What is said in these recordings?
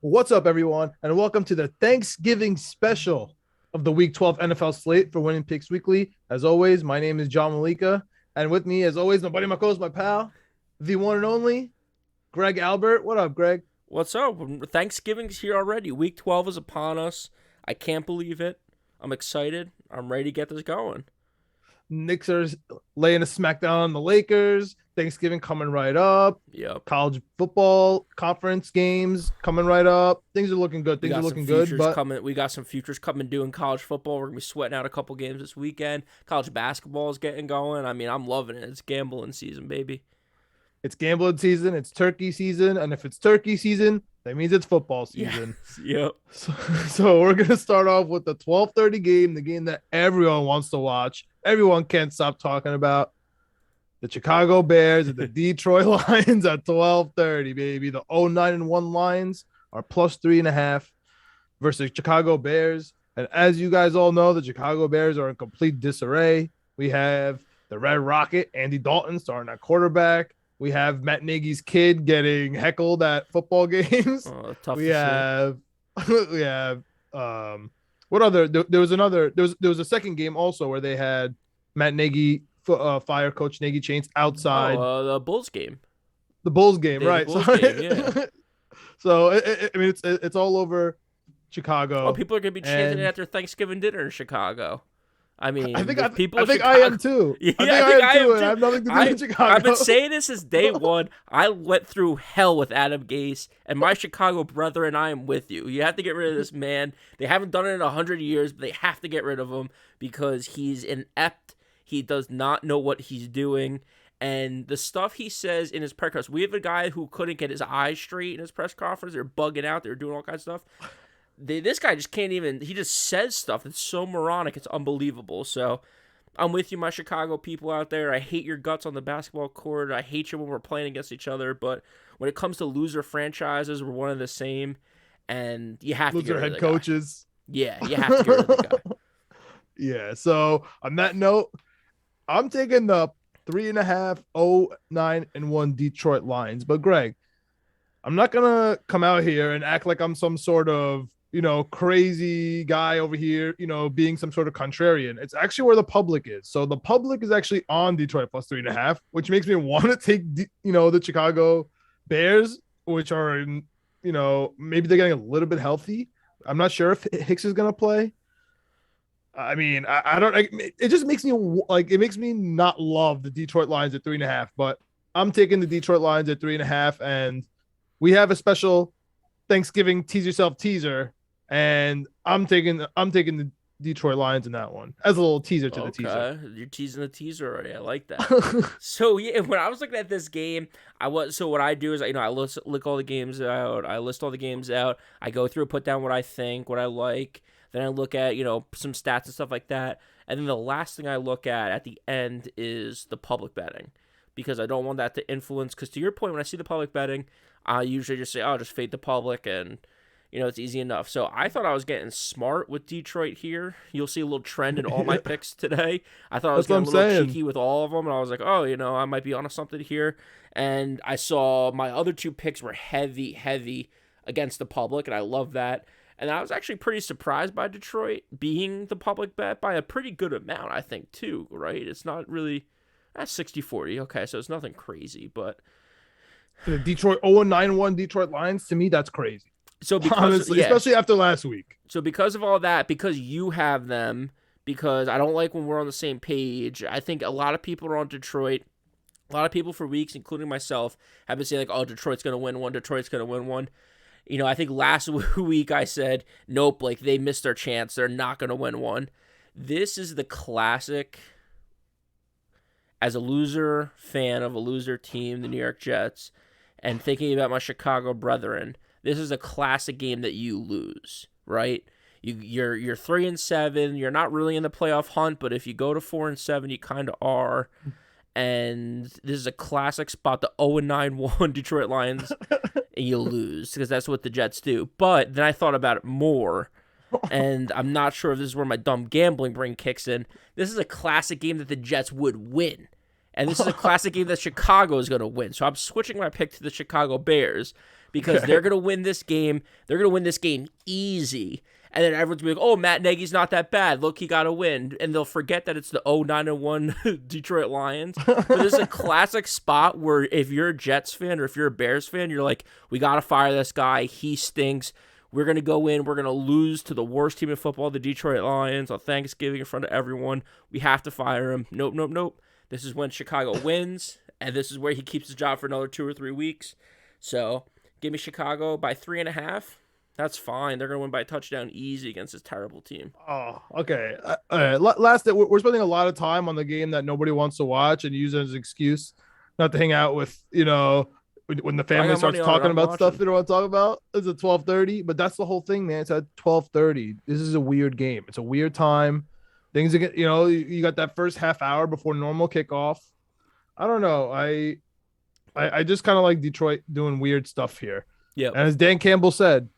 What's up, everyone, and welcome to the Thanksgiving special of the Week 12 NFL slate for Winning Picks Weekly. As always, my name is John Meleka, and with me, as always, my buddy Marcos, my pal, the one and only Greg Albert. What up, Greg? What's up? Thanksgiving's here already. Week 12 is upon us. I can't believe it. I'm excited. I'm ready to get this going. Knicks are laying a smackdown on the Lakers. Thanksgiving coming right up. Yep. College football conference games coming right up. Things are looking good. Things are looking good. But we got some futures coming due in college football. We're gonna be sweating out a couple games this weekend. College basketball is getting going. I mean, I'm loving it. It's gambling season, baby. it's gambling season. It's turkey season. And if it's turkey season, that means it's football season. Yep. So we're going to start off with the 12:30 game, the game that everyone wants to watch. Everyone can't stop talking about the Chicago Bears and the Detroit Lions at 12:30, baby. The 0-9-1 Lions are plus 3.5 versus Chicago Bears. And as you guys all know, the Chicago Bears are in complete disarray. We have the Red Rocket, Andy Dalton, starting at quarterback. We have Matt Nagy's kid getting heckled at football games. Tough we to have we have what other there was another there was a second game also where they had Matt Nagy fire Coach Nagy Chains outside the Bulls game. the Bulls game, right? The Bulls game, yeah. So I mean it's all over Chicago. Oh, people are gonna be chanting and it at their Thanksgiving dinner in Chicago. I mean, I think people. I in think Chicago, I am too. Yeah, I think I am too. And I have nothing to do with Chicago. I've been saying this since day one. I went through hell with Adam Gase, and my Chicago brother and I am with you. You have to get rid of this man. They haven't done it in 100 years, but they have to get rid of him because he's inept. He does not know what he's doing. And the stuff he says in his press conference, we have a guy who couldn't get his eyes straight in his press conference. They're bugging out. They're doing all kinds of stuff. This guy just can't even, he just says stuff that's so moronic. It's unbelievable. So I'm with you, my Chicago people out there. I hate your guts on the basketball court. I hate you when we're playing against each other. But when it comes to loser franchises, we're one of the same. And you have to get rid of head the coaches. Guy. Yeah, you have to get rid of the guy. Yeah. So on that note, I'm taking the 3.5 0-9-1 Detroit Lions. But Greg, I'm not gonna come out here and act like I'm some sort of crazy guy over here, being some sort of contrarian. It's actually where the public is. So the public is actually on Detroit plus 3.5, which makes me want to take, the Chicago Bears, which are, maybe they're getting a little bit healthy. I'm not sure if Hicks is going to play. I mean, I don't, it just makes me it makes me not love the Detroit Lions at 3.5, but I'm taking the Detroit Lions at 3.5. And we have a special Thanksgiving tease yourself teaser. And I'm taking the Detroit Lions in that one as a little teaser to the teaser. You're teasing the teaser already. I like that. So yeah, when I was looking at this game, what I do is I look all the games out. I list all the games out. I go through, put down what I think, what I like. Then I look at some stats and stuff like that. And then the last thing I look at the end is the public betting, because I don't want that to influence. Because to your point, when I see the public betting, I usually just say, just fade the public and. It's easy enough. So I thought I was getting smart with Detroit here. You'll see a little trend in all my picks today. I thought I was getting a little cheeky with all of them, and I was like, I might be onto something here. And I saw my other two picks were heavy against the public, and I love that. And I was actually pretty surprised by Detroit being the public bet by a pretty good amount, I think, too, right? It's not really, that's 60-40. Okay, so it's nothing crazy, but. The Detroit 0-9-1 Detroit Lions, to me, that's crazy. So because honestly, especially after last week. So because of all that, because you have them, because I don't like when we're on the same page, I think a lot of people are on Detroit. A lot of people for weeks, including myself, have been saying Detroit's going to win one. Detroit's going to win one. I think last week I said, nope, they missed their chance. They're not going to win one. This is the classic, as a loser fan of a loser team, the New York Jets, and thinking about my Chicago brethren, this is a classic game that you lose, right? You're 3-7. You're not really in the playoff hunt, but if you go to 4-7, you kind of are. And this is a classic spot. The 0-9-1 Detroit Lions, and you lose because that's what the Jets do. But then I thought about it more, and I'm not sure if this is where my dumb gambling brain kicks in. This is a classic game that the Jets would win. And this is a classic game that Chicago is going to win. So I'm switching my pick to the Chicago Bears because they're going to win this game. They're going to win this game easy. And then everyone's going to be like, oh, Matt Nagy's not that bad. Look, he got a win. And they'll forget that it's the 0-9-1 Detroit Lions. But this is a classic spot where if you're a Jets fan or if you're a Bears fan, you're like, we got to fire this guy. He stinks. We're going to go in. We're going to lose to the worst team in football, the Detroit Lions, on Thanksgiving in front of everyone. We have to fire him. Nope, nope, nope. This is when Chicago wins, and this is where he keeps his job for another 2 or 3 weeks. So give me Chicago by 3.5. That's fine. They're going to win by a touchdown easy against this terrible team. Oh, okay. Last, we're spending a lot of time on the game that nobody wants to watch and use it as an excuse not to hang out with, when the family starts talking about stuff they don't want to talk about. It's at 12:30, but that's the whole thing, man. It's at 12:30. This is a weird game. It's a weird time. Things again, you got that first half hour before normal kickoff. I don't know. I just kind of like Detroit doing weird stuff here. Yeah. And as Dan Campbell said,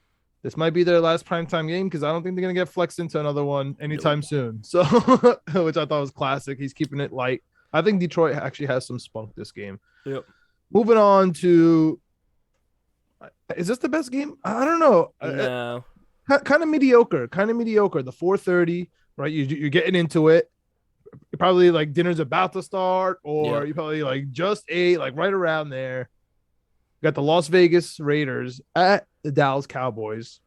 this might be their last primetime game because I don't think they're going to get flexed into another one anytime soon. So, which I thought was classic. He's keeping it light. I think Detroit actually has some spunk this game. Yep. Moving on to, is this the best game? I don't know. No. Kind of mediocre. The 4:30, right? You're getting into it. You're probably like dinner's about to start, or you probably like just ate, like right around there. You got the Las Vegas Raiders at the Dallas Cowboys.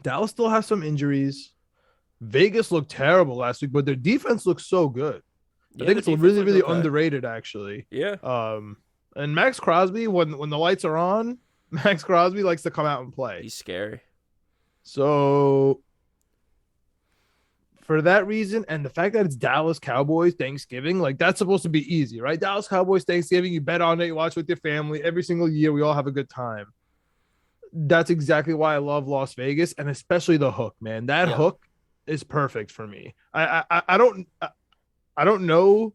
Dallas still has some injuries. Vegas looked terrible last week, but their defense looks so good. I think it's really, really underrated, actually. Yeah. And Max Crosby, when the lights are on, Max Crosby likes to come out and play. He's scary. So for that reason, and the fact that it's Dallas Cowboys Thanksgiving, like that's supposed to be easy, right? Dallas Cowboys Thanksgiving, you bet on it, you watch with your family every single year. We all have a good time. That's exactly why I love Las Vegas, and especially the hook, man. That hook is perfect for me. I don't know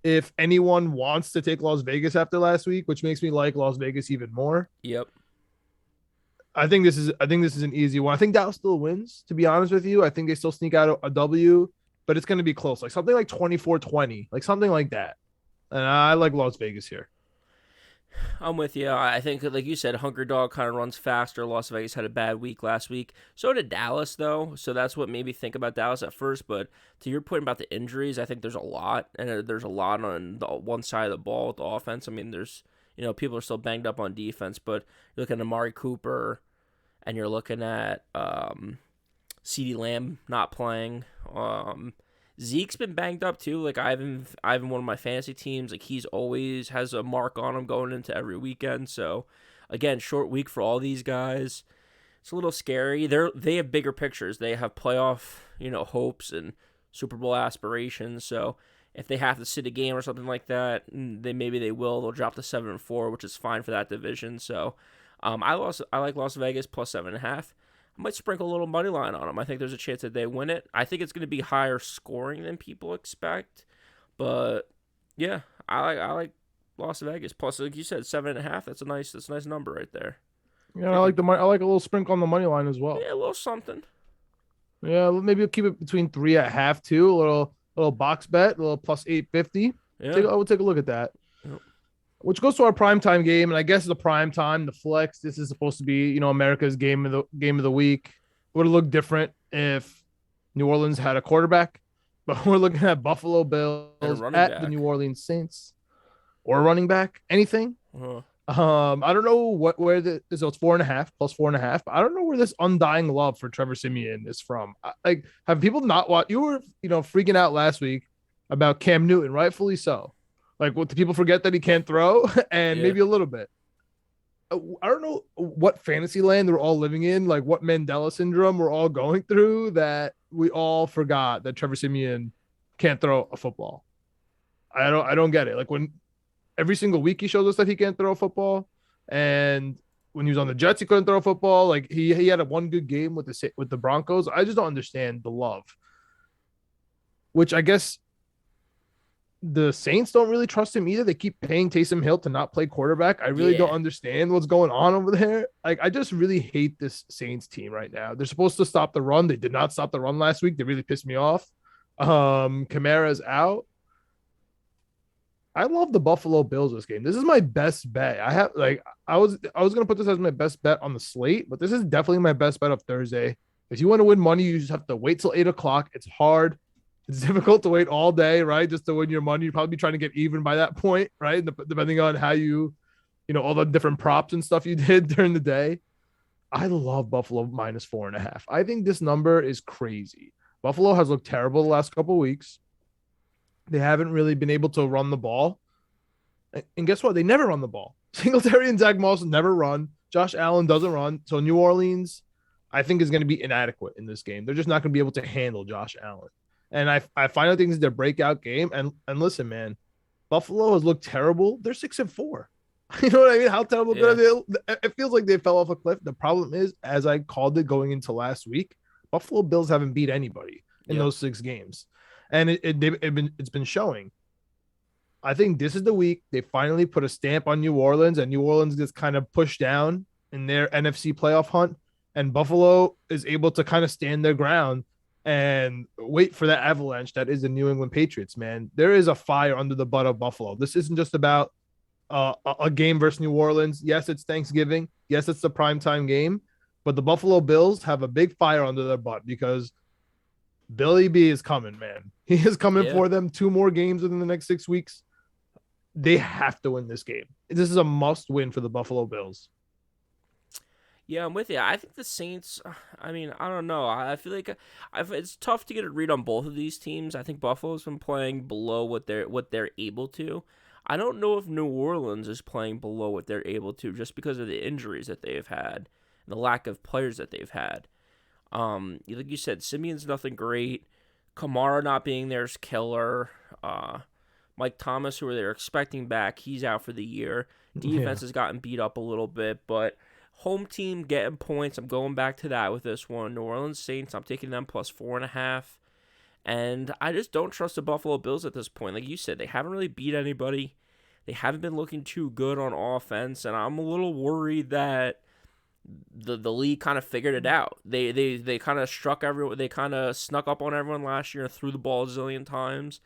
if anyone wants to take Las Vegas after last week, which makes me like Las Vegas even more. Yep. I think this is an easy one. I think Dallas still wins, to be honest with you. I think they still sneak out a W, but it's going to be close. Like something like 24-20, like something like that. And I like Las Vegas here. I'm with you. I think, like you said, Hunker Dog kind of runs faster. Las Vegas had a bad week last week. So did Dallas, though. So that's what made me think about Dallas at first. But to your point about the injuries, I think there's a lot. And there's a lot on the one side of the ball with the offense. I mean, there's, people are still banged up on defense. But you're looking at Amari Cooper, and you're looking at CeeDee Lamb not playing. Zeke's been banged up too. Like Ivan, one of my fantasy teams, like he's always has a mark on him going into every weekend. So again, short week for all these guys. It's a little scary. They have bigger pictures. They have playoff, hopes and Super Bowl aspirations. So if they have to sit a game or something like that, maybe they will. They'll drop to 7-4, which is fine for that division. So I like Las Vegas plus 7.5. I might sprinkle a little money line on them. I think there's a chance that they win it. I think it's going to be higher scoring than people expect, but yeah, I like Las Vegas. Plus, like you said, 7.5. That's a nice number right there. Yeah, I like a little sprinkle on the money line as well. Yeah, a little something. Yeah, maybe we'll keep it between 3 at half too. A little box bet, a little plus 850. Yeah, I will take a look at that. Yep. Which goes to our primetime game, and I guess the primetime, the flex. This is supposed to be, America's game of the week. Would have looked different if New Orleans had a quarterback, but we're looking at Buffalo Bills at the New Orleans Saints, or running back, anything. Uh-huh. I don't know where so it's 4.5 plus 4.5. But I don't know where this undying love for Trevor Siemian is from. Like, have people not watched? You were, freaking out last week about Cam Newton, rightfully so. Like, what, do people forget that he can't throw? And maybe a little bit. I don't know what fantasy land we're all living in, like what Mandela syndrome we're all going through, that we all forgot that Trevor Siemian can't throw a football. I don't get it. Like, when every single week he shows us that he can't throw a football, and when he was on the Jets he couldn't throw a football. Like, he had one good game with the Broncos. I just don't understand the love, which I guess the Saints don't really trust him either. They keep paying Taysom Hill to not play quarterback. I really don't understand what's going on over there. Like, I just really hate this Saints team right now. They're supposed to stop the run. They did not stop the run last week. They really pissed me off. Kamara's out. I love the Buffalo Bills this game. This is my best bet. I was gonna put this as my best bet on the slate, but this is definitely my best bet of Thursday. If you want to win money, you just have to wait till 8 o'clock. It's hard. It's difficult to wait all day, right? Just to win your money. You'd probably be trying to get even by that point, right? Depending on how all the different props and stuff you did during the day. I love Buffalo -4.5. I think this number is crazy. Buffalo has looked terrible the last couple of weeks. They haven't really been able to run the ball. And guess what? They never run the ball. Singletary and Zach Moss never run. Josh Allen doesn't run. So New Orleans, I think, is going to be inadequate in this game. They're just not going to be able to handle Josh Allen. And I finally think this is their breakout game. And listen, man, Buffalo has looked terrible. They're 6-4. You know what I mean? How terrible good are they? It feels like they fell off a cliff. The problem is, as I called it going into last week, Buffalo Bills haven't beat anybody in those 6 games. And it's been showing. I think this is the week they finally put a stamp on New Orleans, and New Orleans gets kind of pushed down in their NFC playoff hunt, and Buffalo is able to kind of stand their ground and wait for that avalanche that is the New England Patriots, man. There is a fire under the butt of Buffalo. This isn't just about a game versus New Orleans. Yes, it's Thanksgiving. Yes, it's the primetime game, but the Buffalo Bills have a big fire under their butt because Billy B is coming, man. He is coming for them. 2 more games within the next 6 weeks. They have to win this game. This is a must win for the Buffalo Bills. Yeah, I'm with you. I think the Saints, I mean, I don't know. I feel like it's tough to get a read on both of these teams. I think Buffalo's been playing below what they're able to. I don't know if New Orleans is playing below what they're able to just because of the injuries that they've had and the lack of players that they've had. Like you said, Simeon's nothing great. Kamara not being there is killer. Mike Thomas, who they're expecting back, he's out for the year. Defense has gotten beat up a little bit, but home team getting points. I'm going back to that with this one. New Orleans Saints, I'm taking them +4.5. And I just don't trust the Buffalo Bills at this point. Like you said, they haven't really beat anybody. They haven't been looking too good on offense, and I'm a little worried that the league kind of figured it out. They kind of struck everyone. They kind of snuck up on everyone last year and threw the ball a zillion times.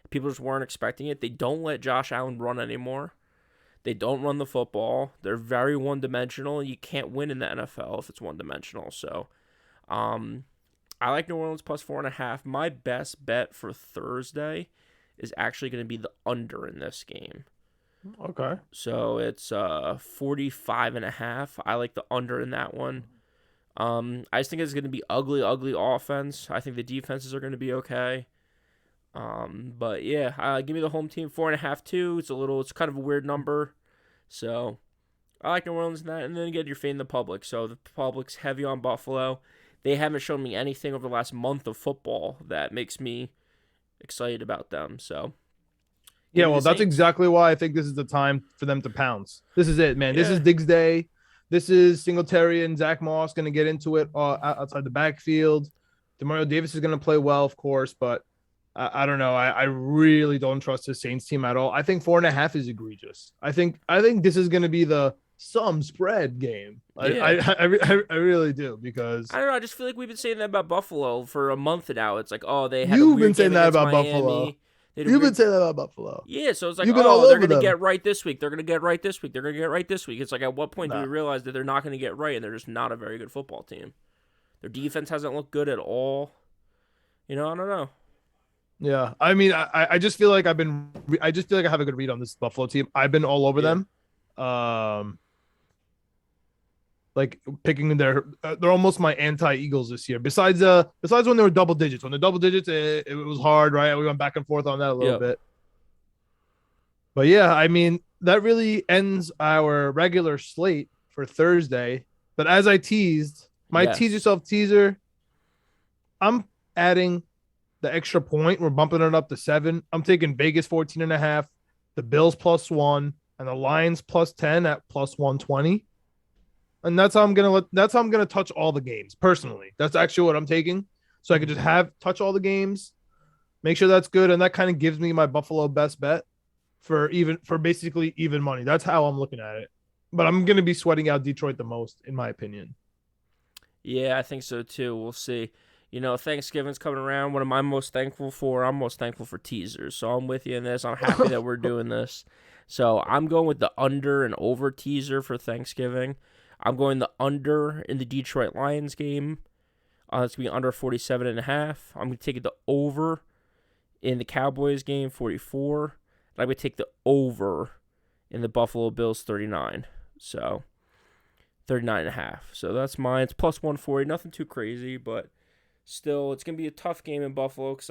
People just weren't expecting it. They don't let Josh Allen run anymore. They don't run the football. They're very one-dimensional, and you can't win in the NFL if it's one-dimensional. So, I like New Orleans +4.5. My best bet for Thursday is actually going to be the under in this game. Okay. So it's 45.5. I like the under in that one. I just think it's going to be ugly offense. I think the defenses are going to be okay. But yeah, give me the home team 4.5 too. It's kind of a weird number. So I like New Orleans in that. And then again, you're fading the public. So the public's heavy on Buffalo. They haven't shown me anything over the last month of football that makes me excited about them. So yeah, well, that's exactly why I think this is the time for them to pounce. This is it, man. Yeah. This is Diggs Day. This is Singletary and Zach Moss going to get into it outside the backfield. Demario Davis is going to play well, of course, but I don't know. I really don't trust the Saints team at all. I think 4.5 is egregious. I think this is going to be the some spread game. I really do, because I don't know. I just feel like we've been saying that about Buffalo for a month now. It's like, oh, they had you've been saying that about Miami. Buffalo. You've been saying that about Buffalo. Yeah, so it's like, oh, they're going to get right this week. They're going to get right this week. They're going to get right this week. It's like, at what point do we realize that they're not going to get right and they're just not a very good football team? Their defense hasn't looked good at all. I don't know. Yeah, I mean, I just feel like I have a good read on this Buffalo team. I've been all over them. Like picking they're almost my anti-Eagles this year. Besides when they were double digits. When they're double digits, it was hard, right? We went back and forth on that a little bit. But yeah, I mean, that really ends our regular slate for Thursday. But as I teased, tease yourself teaser, I'm adding the extra point. We're bumping it up to 7. I'm taking Vegas 14.5, the Bills +1, and the Lions +10 at +120. And that's how I'm gonna touch all the games personally. That's actually what I'm taking. So I could just touch all the games, make sure that's good, and that kind of gives me my Buffalo best bet for basically even money. That's how I'm looking at it. But I'm gonna be sweating out Detroit the most, in my opinion. Yeah, I think so too. We'll see. Thanksgiving's coming around. What am I most thankful for? I'm most thankful for teasers. So I'm with you in this. I'm happy that we're doing this. So I'm going with the under and over teaser for Thanksgiving. I'm going the under in the Detroit Lions game. It's going to be under 47.5. I'm going to take the over in the Cowboys game, 44. And I'm going to take the over in the Buffalo Bills, 39. So 39.5. So that's mine. It's plus 140. Nothing too crazy, but still, it's going to be a tough game in Buffalo because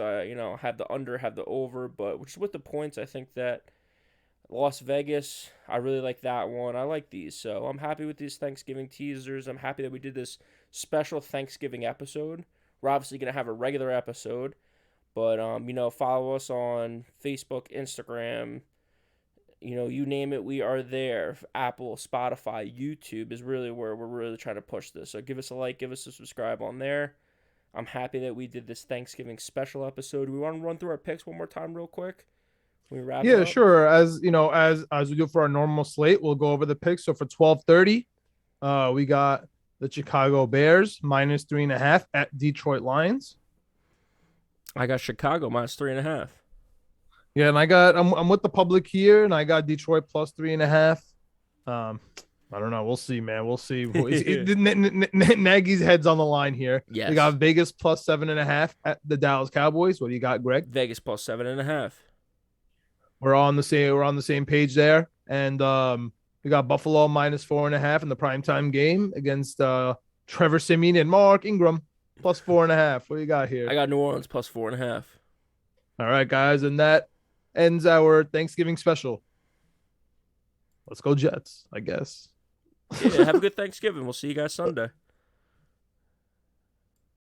have the under, have the over. But just with the points, I think that Las Vegas, I really like that one. I like these. So I'm happy with these Thanksgiving teasers. I'm happy that we did this special Thanksgiving episode. We're obviously going to have a regular episode. But, follow us on Facebook, Instagram, you name it, we are there. Apple, Spotify, YouTube is really where we're really trying to push this. So give us a like, give us a subscribe on there. I'm happy that we did this Thanksgiving special episode. Do we want to run through our picks one more time real quick? We wrap it Yeah, up? sure. As you know, as we do for our normal slate, we'll go over the picks. So for 12:30, we got the Chicago Bears minus 3.5 at Detroit Lions. I got Chicago minus 3.5. Yeah, and I'm with the public here, and I got Detroit plus 3.5. I don't know. We'll see, man. We'll see. Nagy's head's on the line here. Yes. We got Vegas plus 7.5 at the Dallas Cowboys. What do you got, Greg? Vegas plus 7.5. We're on the same page there, and we got Buffalo minus 4.5 in the primetime game against Trevor Siemian and Mark Ingram plus 4.5. What do you got here? I got New Orleans plus 4.5. All right, guys, and that ends our Thanksgiving special. Let's go Jets, I guess. Yeah, have a good Thanksgiving. We'll see you guys Sunday.